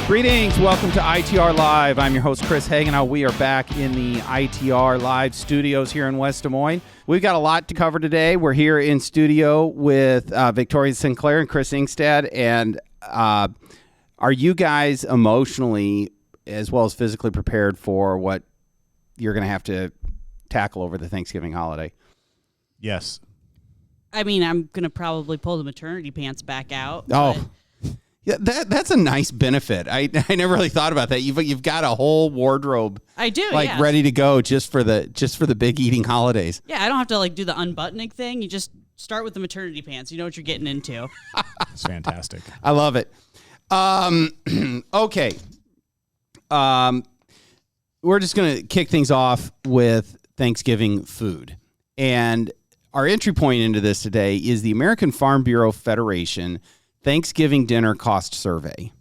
Greetings. Welcome to ITR Live. I'm your host, Chris Hagenow. We are back in the ITR Live studios here in West Des Moines. We've got a lot to cover today. We're here in studio with Victoria Sinclair and Chris Ingstad. And are you guys emotionally as well as physically prepared for what you're going to have to tackle over the Thanksgiving holiday? Yes. I mean, I'm going to probably pull the maternity pants back out. Oh, yeah, that's a nice benefit. I never really thought about that. You've got a whole wardrobe. I do, like ready to go just for the big eating holidays. Yeah, I don't have to like do the unbuttoning thing. You just start with the maternity pants. You know what you're getting into. It's fantastic. I love it. Okay. We're just going to kick things off with Thanksgiving food. And our entry point into this today is the American Farm Bureau Federation Thanksgiving Dinner Cost Survey.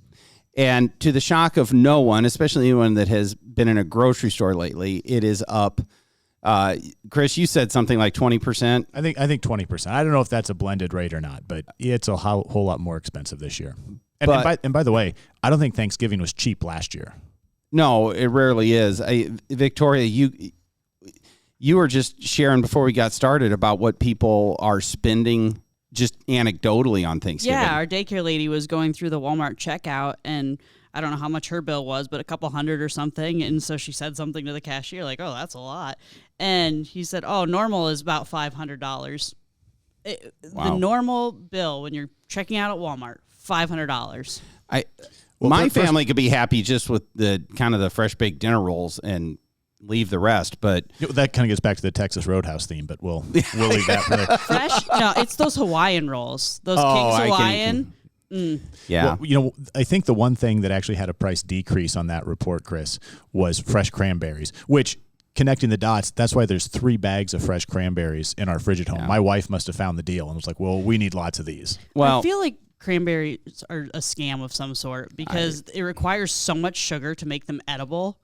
And to the shock of no one, especially anyone that has been in a grocery store lately, it is up. Chris, you said something like 20%. I think 20%. I don't know if that's a blended rate or not, but it's a whole lot more expensive this year. And by the way, I don't think Thanksgiving was cheap last year. No, it rarely is. Victoria, you were just sharing before we got started about what people are spending just anecdotally on Thanksgiving. Yeah, our daycare lady was going through the Walmart checkout, and I don't know how much her bill was, but a couple hundred or something. And so she said something to the cashier like, "Oh, that's a lot." And he said, "Oh, normal is about $500." Wow. The normal bill when you're checking out at Walmart, $500. My family could be happy just with the kind of the fresh baked dinner rolls and leave the rest, but that kind of gets back to the Texas Roadhouse theme, but we'll leave that for there. Fresh? No, it's those Hawaiian rolls. Those King's Hawaiian. Yeah. Well, I think the one thing that actually had a price decrease on that report, Chris, was fresh cranberries, which, connecting the dots, that's why there's 3 bags of fresh cranberries in our fridge at home. Yeah. My wife must have found the deal and was like, well, we need lots of these. Well, I feel like cranberries are a scam of some sort because it requires so much sugar to make them edible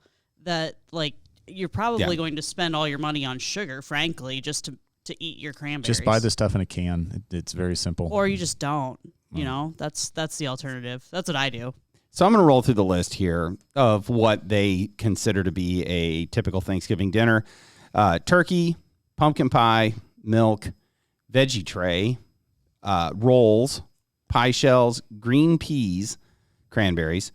that, like, you're probably going to spend all your money on sugar, frankly, just to eat your cranberries. Just buy the stuff in a can. It's very simple. Or you just don't. You know, that's the alternative. That's what I do. So I'm going to roll through the list here of what they consider to be a typical Thanksgiving dinner. Turkey, pumpkin pie, milk, veggie tray, rolls, pie shells, green peas, cranberries,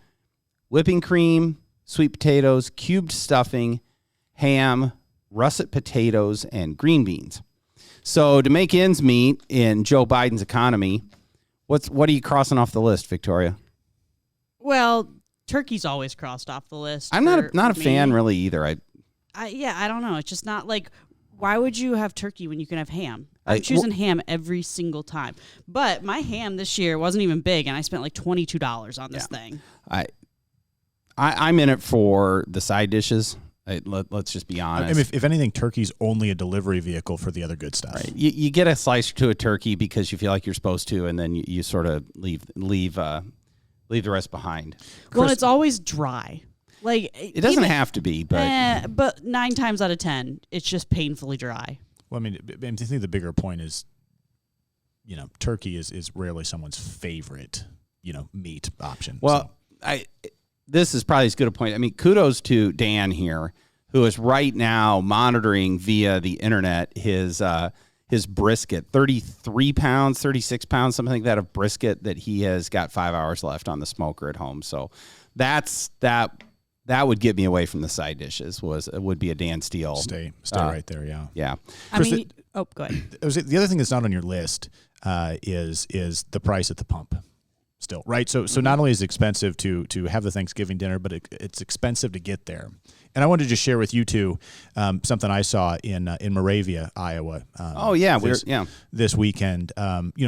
whipping cream, sweet potatoes, cubed stuffing, ham, russet potatoes, and green beans. So to make ends meet in Joe Biden's economy, what are you crossing off the list, Victoria? Well, turkey's always crossed off the list. I'm not a fan really either. I don't know. It's just not like, why would you have turkey when you can have ham? I'm choosing ham every single time. But my ham this year wasn't even big, and I spent like $22 on this thing. I'm in it for the side dishes. Let's just be honest. I mean, if anything, turkey's only a delivery vehicle for the other good stuff. Right. You get a slice or two of turkey because you feel like you're supposed to, and then you sort of leave the rest behind. Well, it's always dry. Like it doesn't have to be, but 9 times out of 10, it's just painfully dry. Well, I mean, I think the bigger point is, turkey is rarely someone's favorite, meat option. Well, so. This is probably as good a point. I mean, kudos to Dan here, who is right now monitoring via the internet his brisket, 33 pounds, 36 pounds, something like that of brisket that he has got 5 hours left on the smoker at home. So that would get me away from the side dishes. Would be a Dan Steele. Stay right there. Yeah. Yeah. Chris, go ahead. The other thing that's not on your list is the price at the pump. Still, right? So not only is it expensive to have the Thanksgiving dinner, but it's expensive to get there. And I wanted to just share with you two something I saw in Moravia, Iowa. This weekend.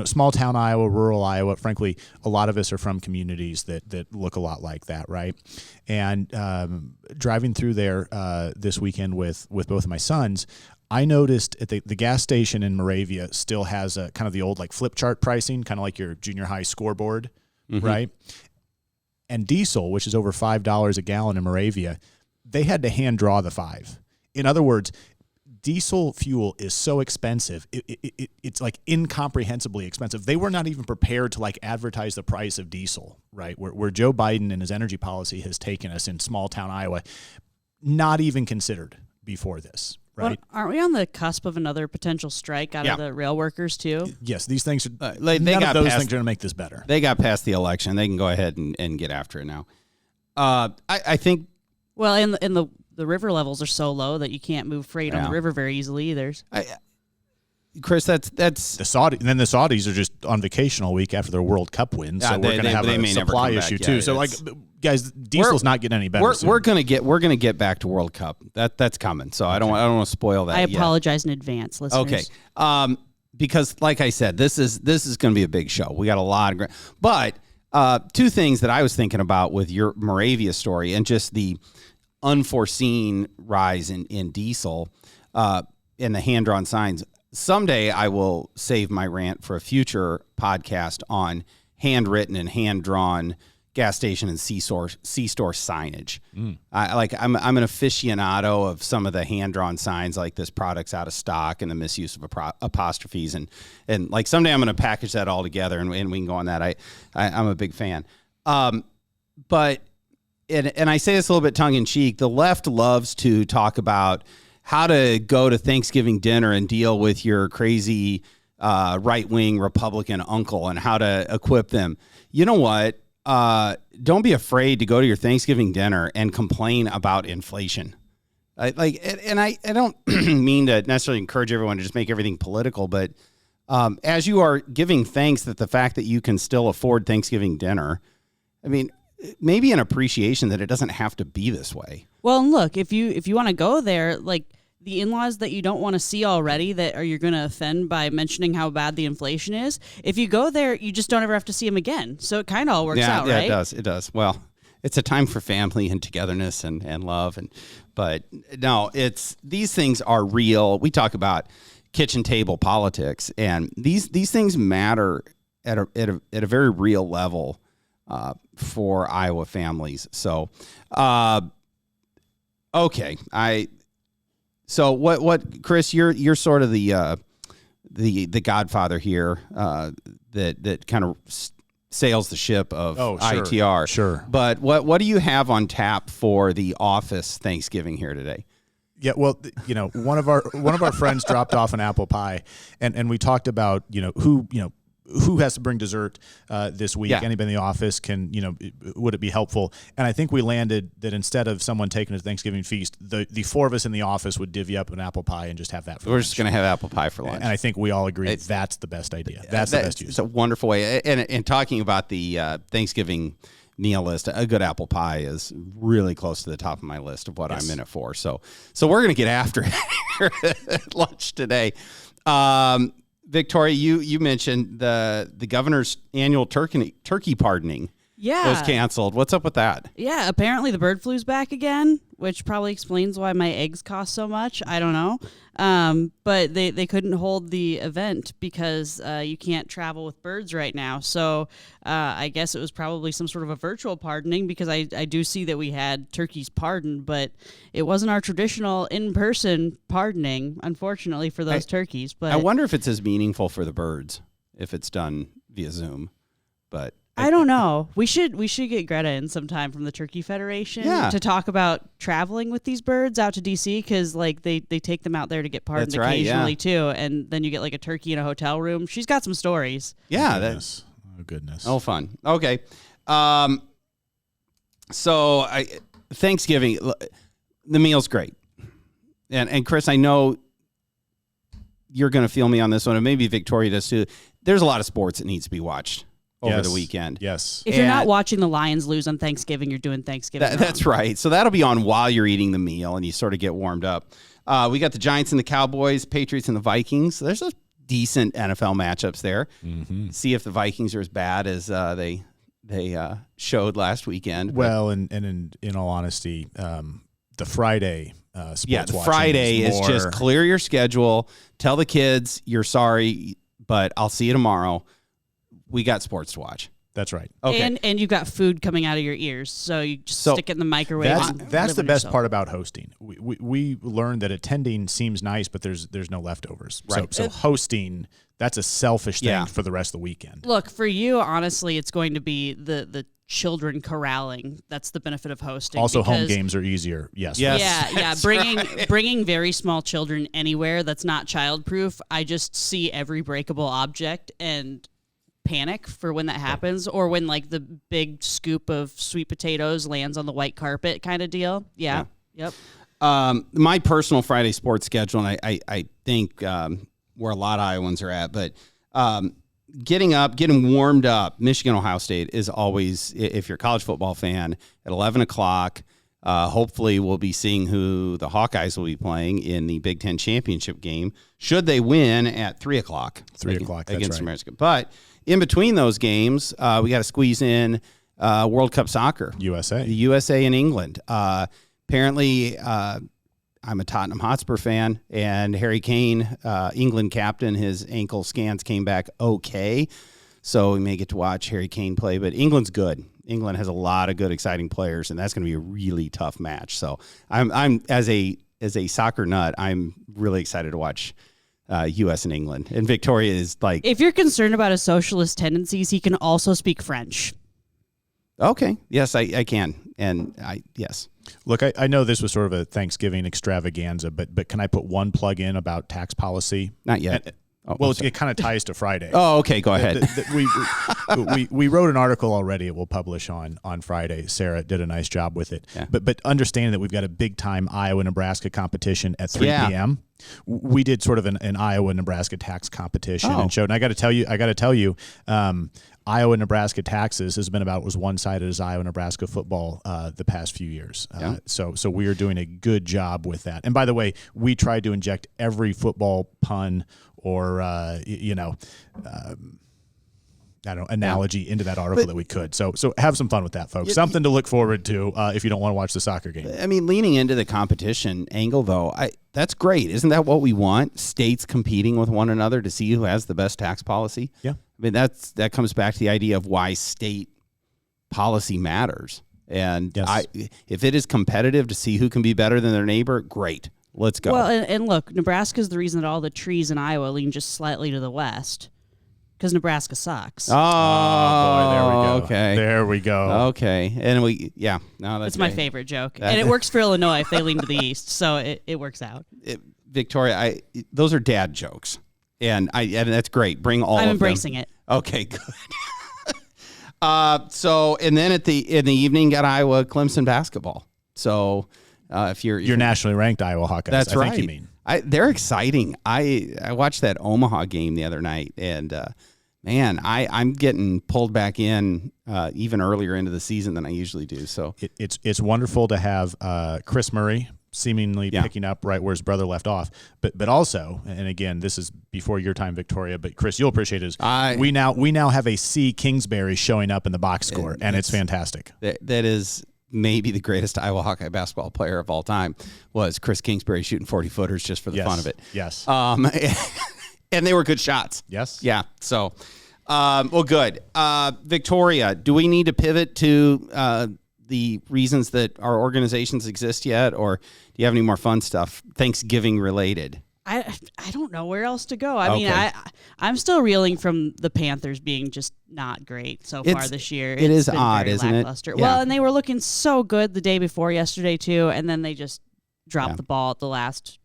Small town Iowa, rural Iowa. Frankly, a lot of us are from communities that look a lot like that, right? And driving through there this weekend with both of my sons, I noticed at the gas station in Moravia still has a kind of the old like flip chart pricing, kind of like your junior high scoreboard, right? And diesel, which is over $5 a gallon in Moravia, they had to hand draw the 5. In other words, diesel fuel is so expensive. It's like incomprehensibly expensive. They were not even prepared to like advertise the price of diesel, right? Where Joe Biden and his energy policy has taken us in small town Iowa, not even considered before this, right? Well, aren't we on the cusp of another potential strike out of the rail workers too? Yes, these things are, none of those things are going to make this better. They got past the election. They can go ahead and get after it now. I think. Well, and the river levels are so low that you can't move freight on the river very easily either. Chris, that's the Saudi, and then the Saudis are just on vacation all week after their World Cup win, so we're going to have a supply issue too. So, like, guys, diesel's not getting any better. We're going to get back to World Cup. That's coming. So I don't want to spoil that. I apologize in advance, listeners. Okay, because like I said, this is going to be a big show. We got a lot of but two things that I was thinking about with your Moravia story and just the unforeseen rise in diesel in the hand-drawn signs. Someday I will save my rant for a future podcast on handwritten and hand-drawn gas station and C-store signage. I'm an aficionado of some of the hand-drawn signs, like this product's out of stock and the misuse of apostrophes. And like someday I'm going to package that all together and we can go on that. I'm a big fan. But I say this a little bit tongue-in-cheek, the left loves to talk about how to go to Thanksgiving dinner and deal with your crazy right-wing Republican uncle and how to equip them. You know what? Don't be afraid to go to your Thanksgiving dinner and complain about inflation. I don't mean to necessarily encourage everyone to just make everything political, but as you are giving thanks that the fact that you can still afford Thanksgiving dinner, I mean, maybe an appreciation that it doesn't have to be this way. Well, and look, if you want to go there, like the in-laws that you don't want to see already that are you're going to offend by mentioning how bad the inflation is, if you go there, you just don't ever have to see them again. So it kind of all works out, right? Yeah, it does. Well, it's a time for family and togetherness and love. But no, these things are real. We talk about kitchen table politics, and these things matter at a very real level for Iowa families. So, okay, So what Chris, you're sort of the godfather here that kind of sails the ship of ITR. Sure. But what do you have on tap for the office Thanksgiving here today? Yeah, well, one of our friends dropped off an apple pie, and we talked about who has to bring dessert this week. Yeah. Anybody in the office can, would it be helpful? And I think we landed that instead of someone taking a Thanksgiving feast, the four of us in the office would divvy up an apple pie and just have that for lunch. We're just going to have apple pie for lunch. And I think we all agree that's the best idea. That's the best use. It's a wonderful way. And talking about the Thanksgiving meal list, a good apple pie is really close to the top of my list of what I'm in it for. So we're going to get after it here at lunch today. Victoria, you mentioned the governor's annual turkey pardoning was canceled. What's up with that? Yeah, apparently the bird flu's back again, which probably explains why my eggs cost so much. I don't know. But they couldn't hold the event because you can't travel with birds right now. So I guess it was probably some sort of a virtual pardoning, because I do see that we had turkeys pardoned, but it wasn't our traditional in-person pardoning, unfortunately, for those turkeys. But I wonder if it's as meaningful for the birds if it's done via Zoom. But I don't know. We should get Greta in sometime from the Turkey Federation to talk about traveling with these birds out to DC, because like they take them out there to get pardoned occasionally too, and then you get like a turkey in a hotel room. She's got some stories. Yeah, that's goodness. Oh, fun. Okay, so Thanksgiving, the meal's great, and Chris, I know you're going to feel me on this one, and maybe Victoria does too. There's a lot of sports that needs to be watched over the weekend. Yes. If you're not watching the Lions lose on Thanksgiving, you're doing Thanksgiving wrong. That's right. So that'll be on while you're eating the meal and you sort of get warmed up. We got the Giants and the Cowboys, Patriots and the Vikings. There's a decent NFL matchups there. Mm-hmm. See if the Vikings are as bad as they showed last weekend. Well, and in all honesty, the Friday sports the Friday is just clear your schedule. Tell the kids you're sorry, but I'll see you tomorrow. We got sports to watch. That's right. Okay. And you've got food coming out of your ears, so you just stick it in the microwave. That's the best part about hosting. We learned that attending seems nice, but there's no leftovers. Right. So hosting, that's a selfish thing for the rest of the weekend. Look, for you, honestly, it's going to be the children corralling. That's the benefit of hosting. Also, home games are easier. Yes. Yeah. Bringing very small children anywhere that's not childproof. I just see every breakable object and panic for when that happens, or when like the big scoop of sweet potatoes lands on the white carpet kind of deal. Yeah. Yep. My personal Friday sports schedule, and I think where a lot of Iowans are at, but getting warmed up, Michigan, Ohio State is always, if you're a college football fan, at 11 o'clock. Hopefully we'll be seeing who the Hawkeyes will be playing in the Big Ten championship game, should they win at 3 o'clock. 3 o'clock, against right. America. But in between those games, we got to squeeze in World Cup soccer. USA. The USA and England. Apparently, I'm a Tottenham Hotspur fan, and Harry Kane, England captain, his ankle scans came back okay, so we may get to watch Harry Kane play. But England's good. England has a lot of good, exciting players, and that's going to be a really tough match. So I'm as a soccer nut, I'm really excited to watch U.S. and England. And Victoria is like, if you're concerned about his socialist tendencies, he can also speak French. okay, yes, I can, and yes. Look, I know this was sort of a Thanksgiving extravaganza, but can I put one plug in about tax policy? Not yet. It kind of ties to Friday. Oh, okay, go ahead. We wrote an article already. It will publish on Friday. Sarah did a nice job with it. Yeah. But understanding that we've got a big time Iowa-Nebraska competition at 3 p.m. We did sort of an Iowa-Nebraska tax competition and showed. And I got to tell you, Iowa-Nebraska taxes has been about as one-sided as Iowa-Nebraska football the past few years. So we are doing a good job with that. And by the way, we tried to inject every football pun or analogy into that article that we could. So have some fun with that, folks. Something to look forward to if you don't want to watch the soccer game. I mean, leaning into the competition angle, though, that's great. Isn't that what we want? States competing with one another to see who has the best tax policy? Yeah. I mean, that comes back to the idea of why state policy matters. And if it is competitive to see who can be better than their neighbor, great. Let's go. Well, and look, Nebraska's the reason that all the trees in Iowa lean just slightly to the west, because Nebraska sucks. Oh, boy, there we go. Okay. There we go. Okay. And that's It's my favorite joke. And it works for Illinois if they lean to the east, so it works out. Victoria, those are dad jokes. And that's great. Bring all of them. I'm embracing it. Okay, good. So and then in the evening got Iowa Clemson basketball. So if you're nationally ranked Iowa Hawkeyes, that's right. I think you mean. They're exciting. I watched that Omaha game the other night, and man, I'm getting pulled back in even earlier into the season than I usually do. So it's wonderful to have Chris Murray seemingly picking up right where his brother left off, but also, and again, this is before your time, Victoria, but Chris, you'll appreciate this. We now have a C. Kingsbury showing up in the box score, and it's fantastic. That is maybe the greatest Iowa Hawkeye basketball player of all time was Chris Kingsbury shooting 40-footers just for the fun of it. Yes. And they were good shots. Yes. Yeah. So, well, good. Victoria, do we need to pivot to the reasons that our organizations exist yet, or do you have any more fun stuff, Thanksgiving related? I don't know where else to go. I mean, I'm still reeling from the Panthers being just not great so far this year. It is been odd, very isn't lackluster. it? Yeah. Well, and they were looking so good the day before yesterday too, and then they just dropped the ball at the last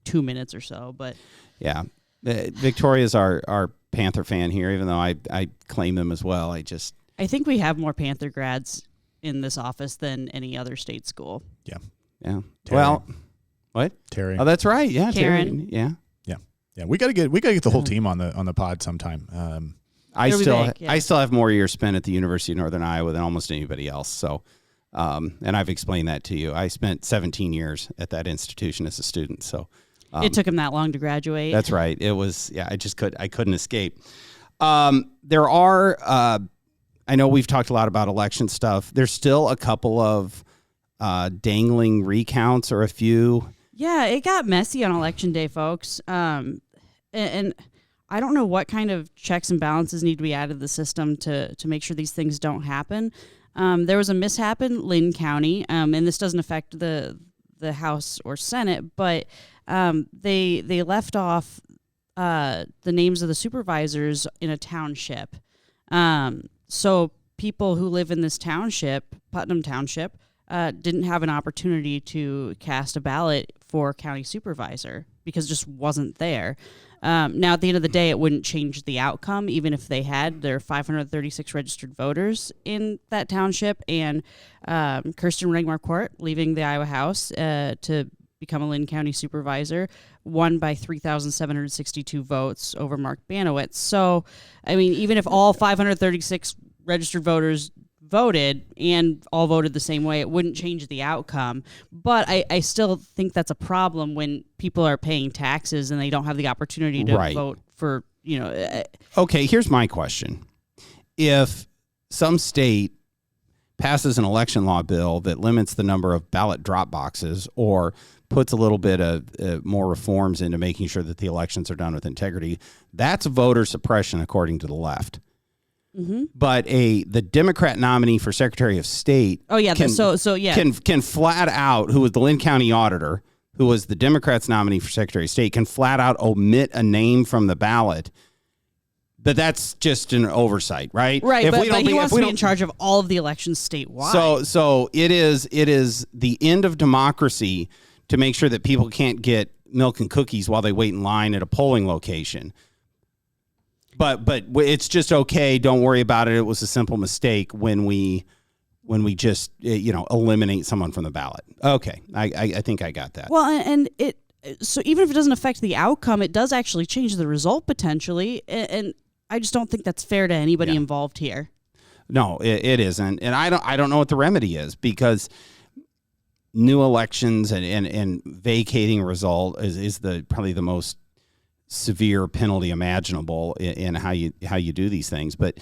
2 minutes or so. But yeah, Victoria's our Panther fan here, even though I claim them as well. I think we have more Panther grads in this office than any other state school. Yeah. Yeah. Terry. Well, what? Terry. Oh, that's right. Yeah, Karen. Terry. Yeah. Yeah. We gotta get the whole team on the pod sometime. I still have more years spent at the University of Northern Iowa than almost anybody else. So, and I've explained that to you. I spent 17 years at that institution as a student. So, it took him that long to graduate. That's right. It was. Yeah. I couldn't escape. There are. I know we've talked a lot about election stuff. There's still a couple of dangling recounts or a few. Yeah, it got messy on Election Day, folks. And I don't know what kind of checks and balances need to be added to the system to make sure these things don't happen. There was a mishap in Lynn County, and this doesn't affect the House or Senate, but they left off the names of the supervisors in a township. So people who live in this township, Putnam Township, didn't have an opportunity to cast a ballot for county supervisor because it just wasn't there. Now, at the end of the day, it wouldn't change the outcome, even if they had their 536 registered voters in that township. And Kirsten Ringmar-Court, leaving the Iowa House to become a Lynn County supervisor, won by 3,762 votes over Mark Banowitz. So, I mean, even if all 536 registered voters voted and all voted the same way, it wouldn't change the outcome. But I still think that's a problem when people are paying taxes and they don't have the opportunity to vote for, Okay, here's my question. If some state passes an election law bill that limits the number of ballot drop boxes or puts a little bit of more reforms into making sure that the elections are done with integrity, that's voter suppression according to the left. Mm-hmm. But the Democrat nominee for Secretary of State can flat out, who was the Lynn County auditor, who was the Democrats nominee for Secretary of State, can flat out omit a name from the ballot. But that's just an oversight, right? Right, but he wants to be in charge of all of the elections statewide. So it is the end of democracy to make sure that people can't get milk and cookies while they wait in line at a polling location. But it's just okay. Don't worry about it. It was a simple mistake when we just eliminate someone from the ballot. Okay, I think I got that. Well, and so even if it doesn't affect the outcome, it does actually change the result potentially, and I just don't think that's fair to anybody involved here. No, it isn't, and I don't know what the remedy is, because new elections and vacating a result is probably the most severe penalty imaginable in how you do these things. But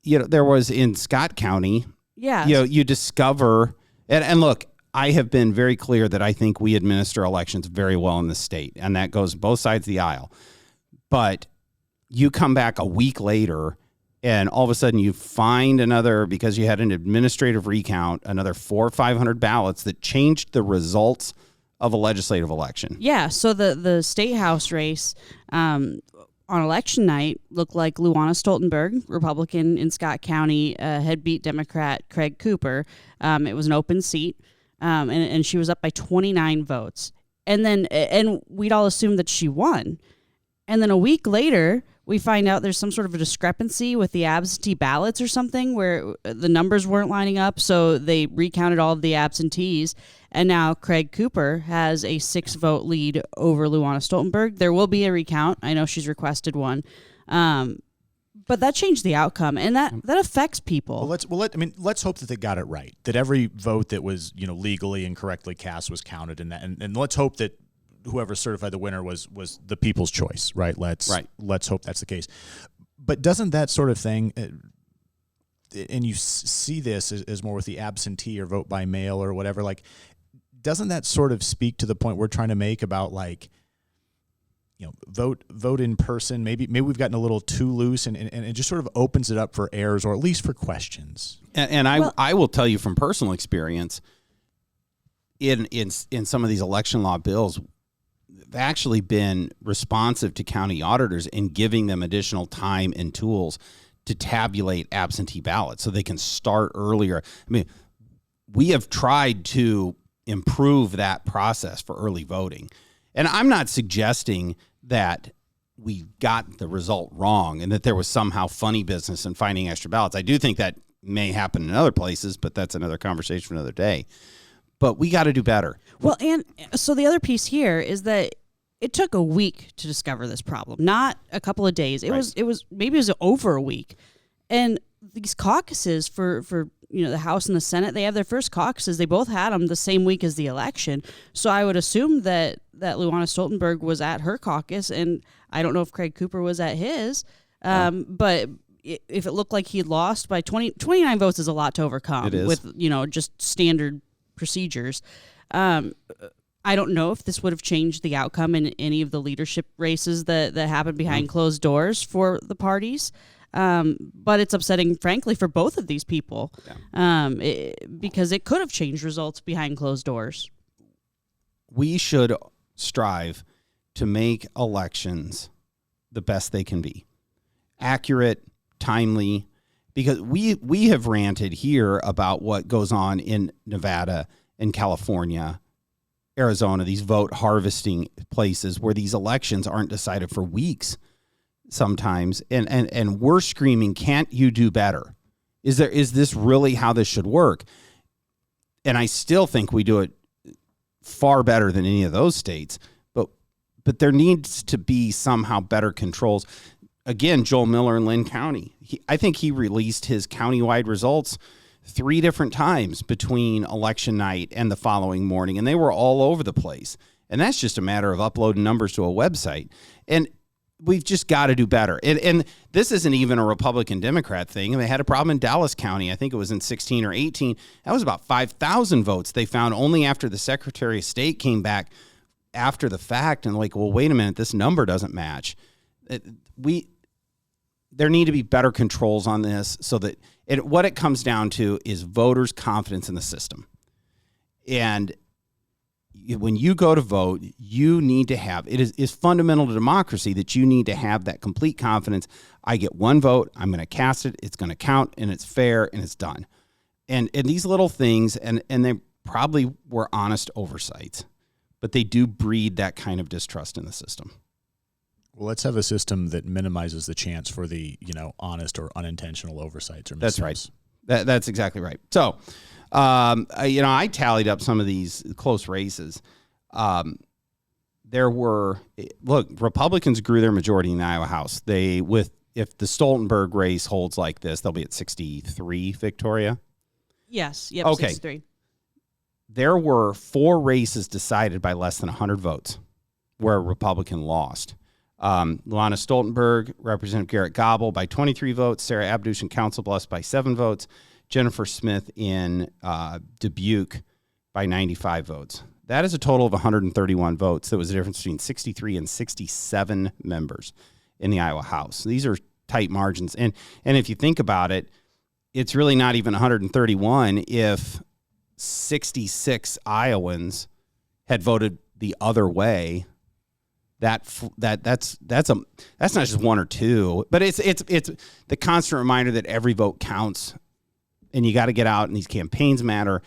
there was in Scott County, you discover, and look, I have been very clear that I think we administer elections very well in the state, and that goes both sides of the aisle. But you come back a week later and all of a sudden you find another, because you had an administrative recount, another 400 or 500 ballots that changed the results of a legislative election. Yeah, so the state house race on election night looked like Luana Stoltenberg, Republican in Scott County, had beat Democrat Craig Cooper. It was an open seat, and she was up by 29 votes. And we'd all assumed that she won. And then a week later, we find out there's some sort of a discrepancy with the absentee ballots or something where the numbers weren't lining up, so they recounted all of the absentees, and now Craig Cooper has a 6-vote lead over Luana Stoltenberg. There will be a recount. I know she's requested one. But that changed the outcome, and that affects people. Let's hope that they got it right, that every vote that was legally and correctly cast was counted, and let's hope that whoever certified the winner was the people's choice, right? Let's hope that's the case. But doesn't that sort of thing, and you see this as more with the absentee or vote by mail or whatever, like, doesn't that sort of speak to the point we're trying to make about, like, vote in person? Maybe we've gotten a little too loose, and it just sort of opens it up for errors or at least for questions. And I will tell you from personal experience, in some of these election law bills, actually been responsive to county auditors in giving them additional time and tools to tabulate absentee ballots so they can start earlier. I mean, we have tried to improve that process for early voting. And I'm not suggesting that we got the result wrong and that there was somehow funny business in finding extra ballots. I do think that may happen in other places, but that's another conversation for another day. But we got to do better. Well, and so the other piece here is that it took a week to discover this problem, not a couple of days. It was over a week. And these caucuses for the House and the Senate, they have their first caucuses. They both had them the same week as the election. So I would assume that Luana Stoltenberg was at her caucus, and I don't know if Craig Cooper was at his. But if it looked like he had lost by 29 votes is a lot to overcome with just standard procedures. I don't know if this would have changed the outcome in any of the leadership races that happened behind closed doors for the parties. But it's upsetting, frankly, for both of these people, because it could have changed results behind closed doors. We should strive to make elections the best they can be. Accurate, timely, because we have ranted here about what goes on in Nevada and California, Arizona, these vote harvesting places where these elections aren't decided for weeks sometimes. And we're screaming, can't you do better? Is this really how this should work? And I still think we do it far better than any of those states, but there needs to be somehow better controls. Again, Joel Miller in Lynn County, I think he released his countywide results 3 different times between election night and the following morning, and they were all over the place. And that's just a matter of uploading numbers to a website. And we've just got to do better. And this isn't even a Republican-Democrat thing. And they had a problem in Dallas County. I think it was in 16 or 18. That was about 5,000 votes they found only after the Secretary of State came back after the fact and like, well, wait a minute, this number doesn't match. There need to be better controls on this so that what it comes down to is voters' confidence in the system. And when you go to vote, you need to have, it is fundamental to democracy that you need to have that complete confidence. I get one vote, I'm going to cast it, it's going to count, and it's fair, and it's done. And these little things, and they probably were honest oversights, but they do breed that kind of distrust in the system. Well, let's have a system that minimizes the chance for the, honest or unintentional oversights or missteps. That's right. That's exactly right. So, I tallied up some of these close races. Republicans grew their majority in the Iowa House. If the Stoltenberg race holds like this, they'll be at 63, Victoria. Yes. Yep. Okay. 63. There were 4 races decided by less than 100 votes where a Republican lost. Luana Stoltenberg, Representative Garrett Gobble by 23 votes, Sarah Abdush and Council Bluffs by 7 votes, Jennifer Smith in Dubuque by 95 votes. That is a total of 131 votes. That was the difference between 63 and 67 members in the Iowa House. These are tight margins. And if you think about it, it's really not even 131 if 66 Iowans had voted the other way. That's not just 1 or 2, but it's the constant reminder that every vote counts, and you got to get out. And these campaigns matter,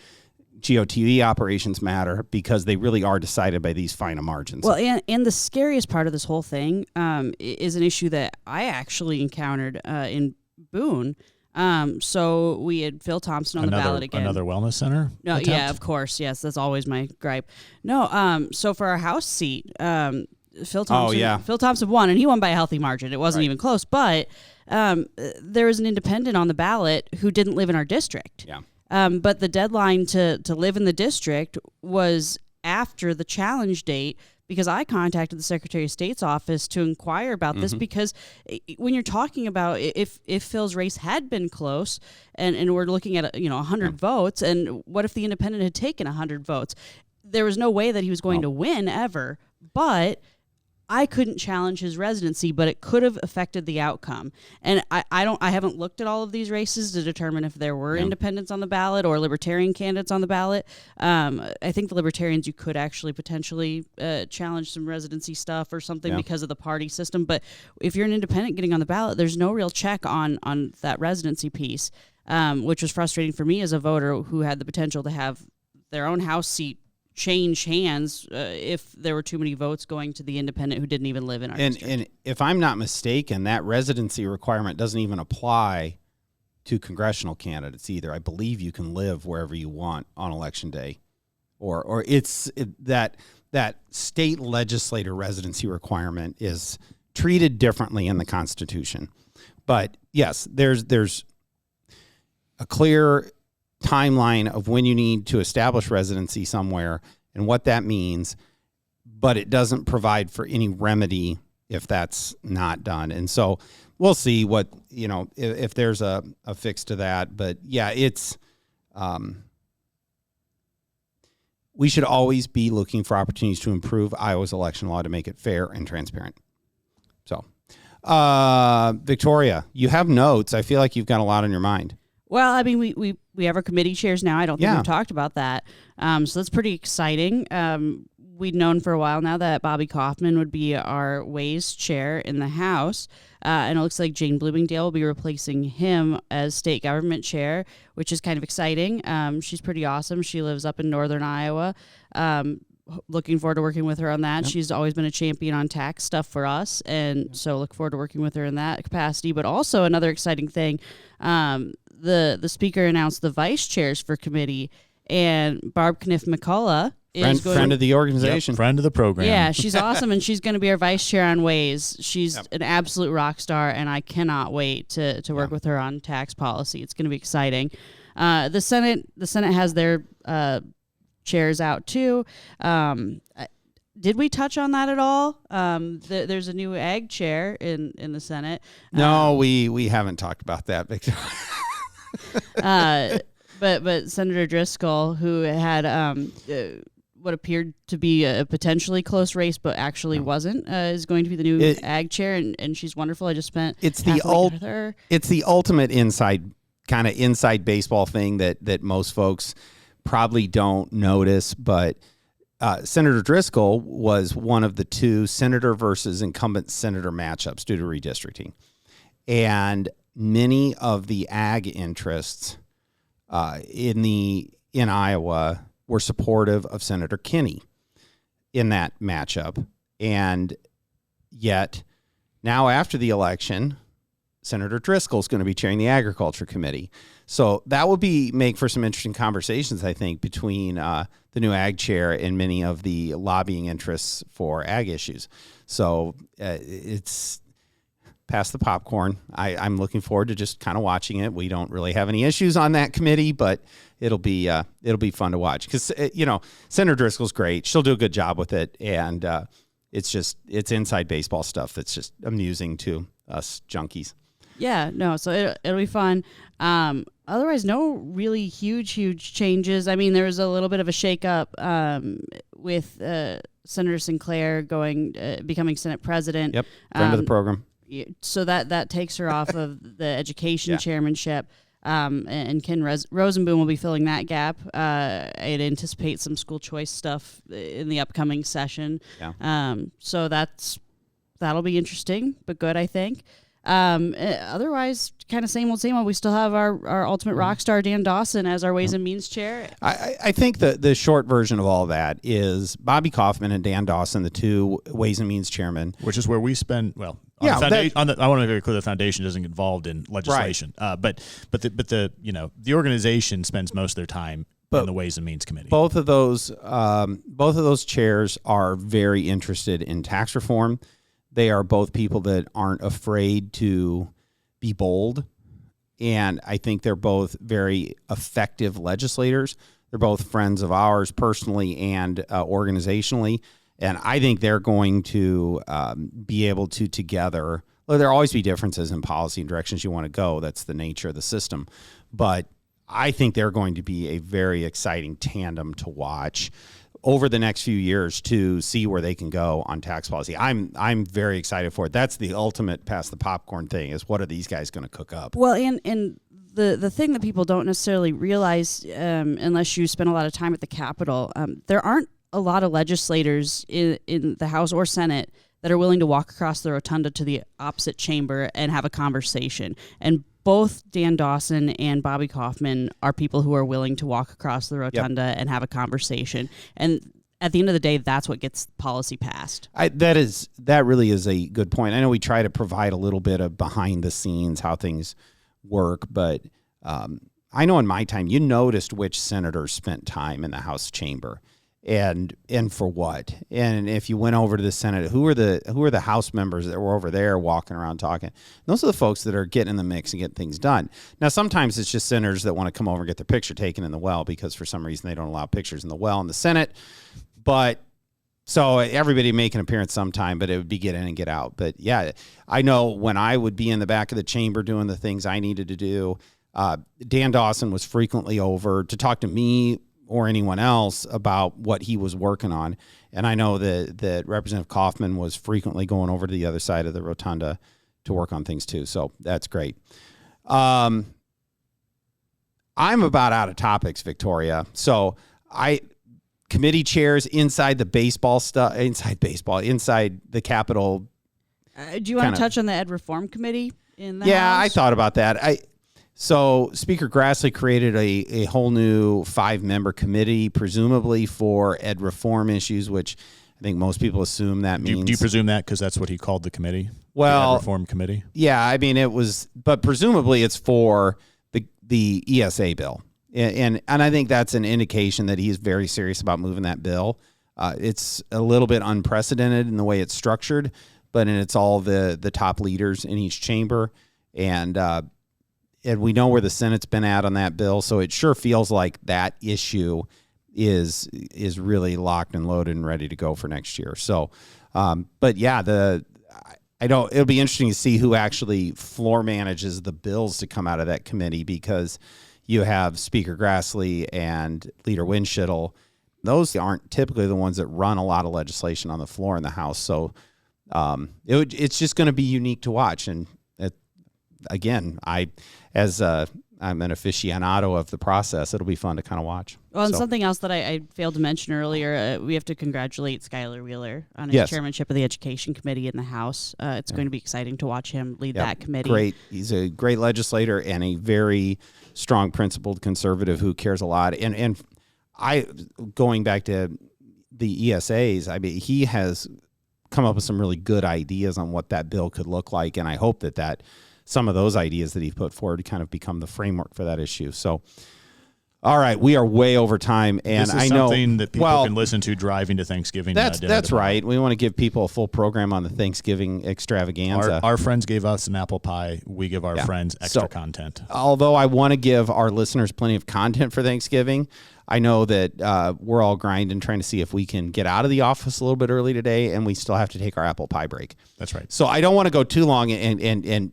GOTV operations matter because they really are decided by these final margins. Well, and the scariest part of this whole thing is an issue that I actually encountered in Boone. So we had Phil Thompson on the ballot again. Another wellness center? No, attempt? Yeah, of course. Yes, that's always my gripe. No, so for our House seat, Phil Thompson won, and he won by a healthy margin. It wasn't even close, but there was an independent on the ballot who didn't live in our district. Yeah. But the deadline to live in the district was after the challenge date, because I contacted the Secretary of State's office to inquire about this, because when you're talking about if Phil's race had been close and we're looking at 100 votes, and what if the independent had taken 100 votes? There was no way that he was going to win ever, but I couldn't challenge his residency, but it could have affected the outcome. And I haven't looked at all of these races to determine if there were independents on the ballot or libertarian candidates on the ballot. I think the libertarians, you could actually potentially challenge some residency stuff or something because of the party system. But if you're an independent getting on the ballot, there's no real check on that residency piece, which was frustrating for me as a voter who had the potential to have their own House seat change hands if there were too many votes going to the independent who didn't even live in our district. And if I'm not mistaken, that residency requirement doesn't even apply to congressional candidates either. I believe you can live wherever you want on election day, or that state legislator residency requirement is treated differently in the Constitution. But yes, there's a clear timeline of when you need to establish residency somewhere and what that means, but it doesn't provide for any remedy if that's not done. And so we'll see what, if there's a fix to that. But yeah, it's we should always be looking for opportunities to improve Iowa's election law to make it fair and transparent. So, Victoria, you have notes. I feel like you've got a lot on your mind. Well, I mean, we have our committee chairs now. I don't think we've talked about that. So that's pretty exciting. We'd known for a while now that Bobby Kaufman would be our Ways chair in the House. And it looks like Jane Bloomingdale will be replacing him as state government chair, which is kind of exciting. She's pretty awesome. She lives up in northern Iowa. Looking forward to working with her on that. Yep. She's always been a champion on tax stuff for us, and so look forward to working with her in that capacity. But also another exciting thing, the speaker announced the vice chairs for committee, and Barb Kniff McCullough is friend of the organization, friend of the program. Yeah, she's awesome, and she's going to be our vice chair on Ways. She's an absolute rock star, and I cannot wait to work with her on tax policy. It's going to be exciting. The Senate has their chairs out too. Did we touch on that at all? There's a new ag chair in the Senate. No, we haven't talked about that, Victor. But Senator Driscoll, who had what appeared to be a potentially close race, but actually wasn't, is going to be the new ag chair, and she's wonderful. I just spent it's half a week with her. It's the ultimate inside baseball thing that most folks probably don't notice, but Senator Driscoll was one of the two senator versus incumbent senator matchups due to redistricting. And many of the ag interests in Iowa were supportive of Senator Kinney in that matchup. And yet now after the election, Senator Driscoll is going to be chairing the Agriculture Committee. So that would make for some interesting conversations, I think, between the new ag chair and many of the lobbying interests for ag issues. So it's past the popcorn. I'm looking forward to just kind of watching it. We don't really have any issues on that committee, but it'll be fun to watch because Senator Driscoll's great. She'll do a good job with it, and it's inside baseball stuff that's just amusing to us junkies. Yeah, no, so it'll be fun. Otherwise, no really huge changes. I mean, there was a little bit of a shakeup with Senator Sinclair becoming Senate president. Yep, friend of the program. So that takes her off of the education chairmanship, and Ken Rosenboom will be filling that gap. I'd anticipate some school choice stuff in the upcoming session. Yeah. So that'll be interesting, but good, I think. Otherwise, kind of same old. We still have our ultimate rock star, Dan Dawson, as our Ways and Means chair. I think the short version of all that is Bobby Kaufman and Dan Dawson, the two Ways and Means chairmen. Which is where we spend, I want to be very clear, the foundation isn't involved in legislation. Right. But the organization spends most of their time in the Ways and Means Committee. Both of those chairs are very interested in tax reform. They are both people that aren't afraid to be bold, and I think they're both very effective legislators. They're both friends of ours personally and organizationally, and I think they're going to be able to together. Well, there'll always be differences in policy and directions you want to go. That's the nature of the system, but I think they're going to be a very exciting tandem to watch over the next few years to see where they can go on tax policy. I'm very excited for it. That's the ultimate past the popcorn thing, is what are these guys going to cook up? Well, and the thing that people don't necessarily realize, unless you spend a lot of time at the Capitol, there aren't a lot of legislators in the House or Senate that are willing to walk across the rotunda to the opposite chamber and have a conversation. And both Dan Dawson and Bobby Kaufman are people who are willing to walk across the rotunda and have a conversation. And at the end of the day, that's what gets policy passed. That really is a good point. I know we try to provide a little bit of behind the scenes how things work, but I know in my time you noticed which senators spent time in the House chamber. And for what? And if you went over to the Senate, who are the House members that were over there walking around talking? Those are the folks that are getting in the mix and getting things done. Now, sometimes it's just senators that want to come over and get their picture taken in the well because for some reason they don't allow pictures in the well in the Senate. But so everybody make an appearance sometime, but it would be get in and get out. But yeah, I know when I would be in the back of the chamber doing the things I needed to do, Dan Dawson was frequently over to talk to me or anyone else about what he was working on. And I know that Representative Kaufman was frequently going over to the other side of the rotunda to work on things too. So that's great. I'm about out of topics, Victoria. So committee chairs inside the baseball stuff, inside the Capitol. Do you want to touch on the Ed Reform Committee in the Yeah, House? I thought about that. So Speaker Grassley created a whole new 5-member committee, presumably for Ed Reform issues, which I think most people assume that means. Do you presume that because that's what he called the committee? Well, the Ed Reform Committee? Yeah, I mean, it was, but presumably it's for the ESA bill. And I think that's an indication that he's very serious about moving that bill. It's a little bit unprecedented in the way it's structured, but it's all the top leaders in each chamber. And we know where the Senate's been at on that bill, so it sure feels like that issue is really locked and loaded and ready to go for next year. So, but yeah, it'll be interesting to see who actually floor manages the bills to come out of that committee, because you have Speaker Grassley and Leader Winshittle. Those aren't typically the ones that run a lot of legislation on the floor in the House. So it's just going to be unique to watch. And again, I'm an aficionado of the process. It'll be fun to kind of watch. Well, and something else that I failed to mention earlier, we have to congratulate Skylar Wheeler on his chairmanship of the Education Committee in the House. It's going to be exciting to watch him lead that committee. Great. He's a great legislator and a very strong, principled conservative who cares a lot. And going back to the ESAs, I mean, he has come up with some really good ideas on what that bill could look like, and I hope that some of those ideas that he put forward kind of become the framework for that issue. So, all right, we are way over time, and this is something that people can listen to driving to Thanksgiving. That's right. We want to give people a full program on the Thanksgiving extravaganza. Our friends gave us an apple pie. We give our friends extra content. Although I want to give our listeners plenty of content for Thanksgiving, I know that we're all grinding trying to see if we can get out of the office a little bit early today, and we still have to take our apple pie break. That's right. So I don't want to go too long and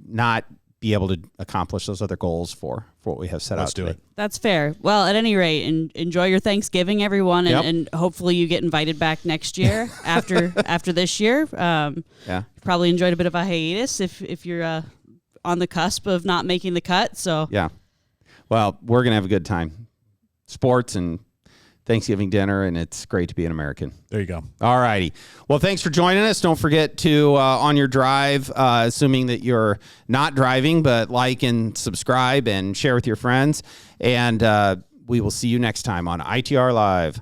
not be able to accomplish those other goals for what we have set out today. That's fair. Well, at any rate, enjoy your Thanksgiving, everyone, and hopefully you get invited back next year after this year. Probably enjoyed a bit of a hiatus if you're on the cusp of not making the cut. So yeah, well, we're gonna have a good time, sports and Thanksgiving dinner, and it's great to be an American. There you go. All righty. Well, thanks for joining us. Don't forget to, on your drive, assuming that you're not driving, but like and subscribe and share with your friends. And we will see you next time on ITR Live.